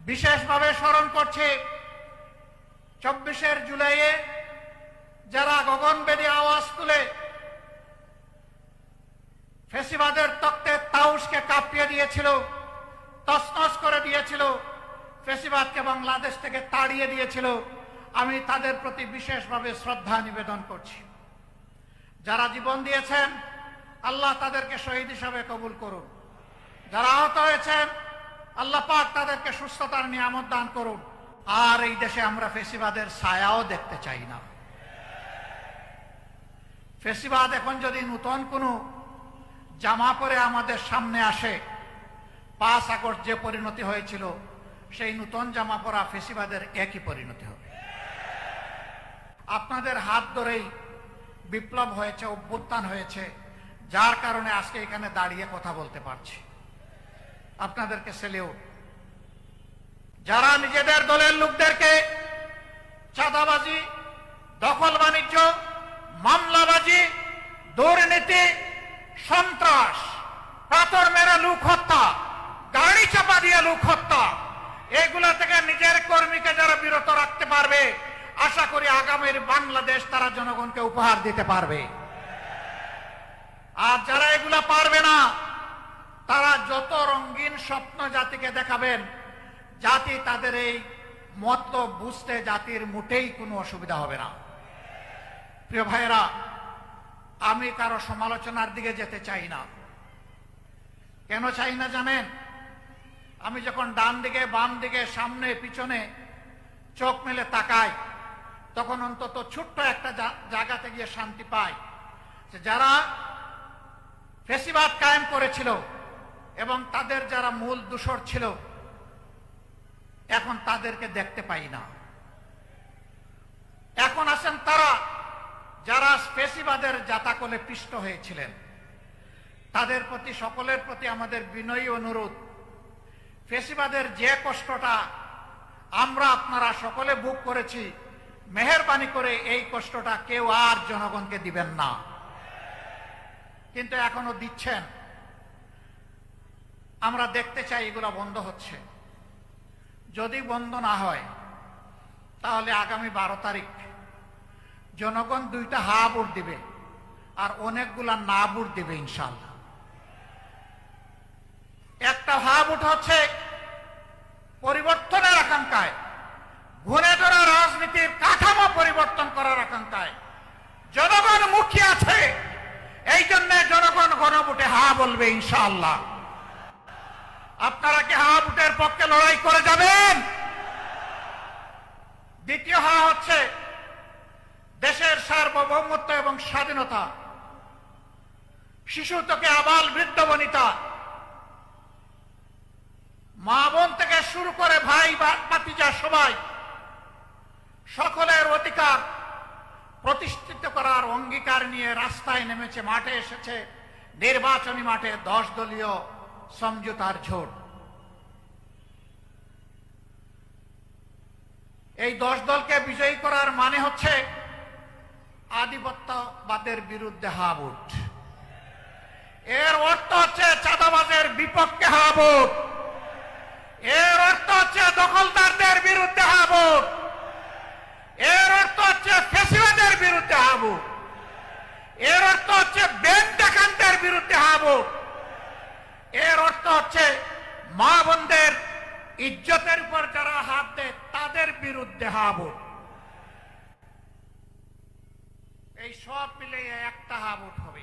বিশেষভাবে স্মরণ করছি 24 জুলাইয়ে যারা গগনভেদী আওয়াজ তুলে ফ্যাসিবাদের তক্তে তাউসকে কাঁপিয়ে দিয়েছিল, তছনছ করে দিয়েছিল, ফ্যাসিবাদকে বাংলাদেশ থেকে তাড়িয়ে দিয়েছিল। আমি তাদের প্রতি বিশেষভাবে শ্রদ্ধা নিবেদন করছি। যারা জীবন দিয়েছেন আল্লাহ তাদেরকে শহীদ হিসাবে কবুল করুন। যারা আহত হয়েছেন আল্লাহ পাক তাদেরকে সুস্থতার নিয়ামত দান করুন। আর এই দেশে আমরা ফ্যাসিবাদের ছায়াও দেখতে চাই না। ফ্যাসিবাদ এখন যদি নতুন কোনো জামা পরে আমাদের সামনে আসে, 5 আগস্ট যে পরিণতি হয়েছিল সেই নতুন জামা পরা ফ্যাসিবাদের একই পরিণতি হবে। আপনাদের হাত ধরেই বিপ্লব হয়েছে, অভ্যুত্থান হয়েছে, যার কারণে আজকে এখানে দাঁড়িয়ে কথা বলতে পারছি। আপনাদেরকে সেলিউট। যারা নিজেদের দলের লোকদেরকে চাঁদাবাজি, দখল বাণিজ্য, মামলাবাজি, দুর্নীতি, সন্ত্রাস, পাথর মেরে লোক হত্যা, গাড়ি চাপা দিয়ে লোক হত্যা, এগুলা থেকে নিজের কর্মীকে যারা বিরত রাখতে পারবে, আশা করি আগামীর বাংলাদেশ তারা জনগণকে উপহার দিতে পারবে। আর যারা এগুলা পারবে না, তারা যত রঙিন স্বপ্ন জাতিকে দেখাবেন, জাতি তাদের এই মতলব বুঝতে জাতির মোটেই কোনো অসুবিধা হবে না। প্রিয় ভাইয়েরা, আমি কারো সমালোচনার দিকে যেতে চাই না। কেন চাই না জানেন? আমি যখন ডান দিকে, বাম দিকে, সামনে, পিছনে চোখ মেলে তাকাই, তখন অন্তত ছোট্ট একটা জায়গাতে গিয়ে শান্তি পাই যে যারা ফ্যাসিবাদ কায়েম করেছিল এবং তাদের যারা মূল দূষর ছিল, এখন তাদেরকে দেখতে পাই না। এখন আছেন তারা যারা ফ্যাসিবাদের জাতাকলে পিষ্ট হয়েছিলেন। তাদের প্রতি, সকলের প্রতি আমাদের বিনয়ী অনুরোধ, ফ্যাসিবাদের যে কষ্টটা আমরা আপনারা সকলে ভোগ করেছি, মেহেরবানি করে এই কষ্টটা কেউ আর জনগণকে দিবেন না। কিন্তু এখনো দিচ্ছেন। আমরা দেখতে চাই এগুলো বন্ধ হচ্ছে। যদি বন্ধ না হয় তাহলে আগামী 12 তারিখ জনগণ 2টা হা ভোট দিবে আর অনেকগুলা না ভোট দিবে ইনশাআল্লাহ। একটা হা ভোট হচ্ছে পরিবর্তনের আকাঙ্ক্ষায়, ঘুরে ধরা রাজনীতির কাঠামো পরিবর্তন করার আকাঙ্ক্ষায় জনগণ মুখী আছে, এই জন্য জনগণ গণভোটে হা বলবে ইনশাআল্লাহ। আপনারা কি হা ভোটের পক্ষে লড়াই করে যাবেন? দ্বিতীয় হা হচ্ছে দেশের সার্বভৌমত্ব এবং স্বাধীনতা, শিশু থেকে আবাল বৃদ্ধ বনিতা, মা বোন থেকে শুরু করে ভাই ভাতিজা সবাই, সকলের অধিকার প্রতিষ্ঠিত করার অঙ্গীকার নিয়ে রাস্তায় নেমেছে, মাঠে এসেছে। নির্বাচনী মাঠে 10 দলীয় সমঝোতার জোট। এই 10 দলকে বিজয়ী করার মানে হচ্ছে আধিপত্যবাদের বিরুদ্ধে হা ভোট। এর অর্থ হচ্ছে চাঁদাবাজের বিপক্ষে হা ভোট। এর অর্থ হচ্ছে দখলদারদের বিরুদ্ধে হা ভোট। এর অর্থ হচ্ছে ফ্যাসিবাদের বিরুদ্ধে হা ভোট। এর অর্থ হচ্ছে ব্যাংক ডাকাতদের বিরুদ্ধে হা ভোট। এর অর্থ হচ্ছে মা বোনদের ইজ্জতের উপর যারা হাত দেয় তাদের বিরুদ্ধে হা ভোট। এই সব মিলে একটা হা ভোট হবে।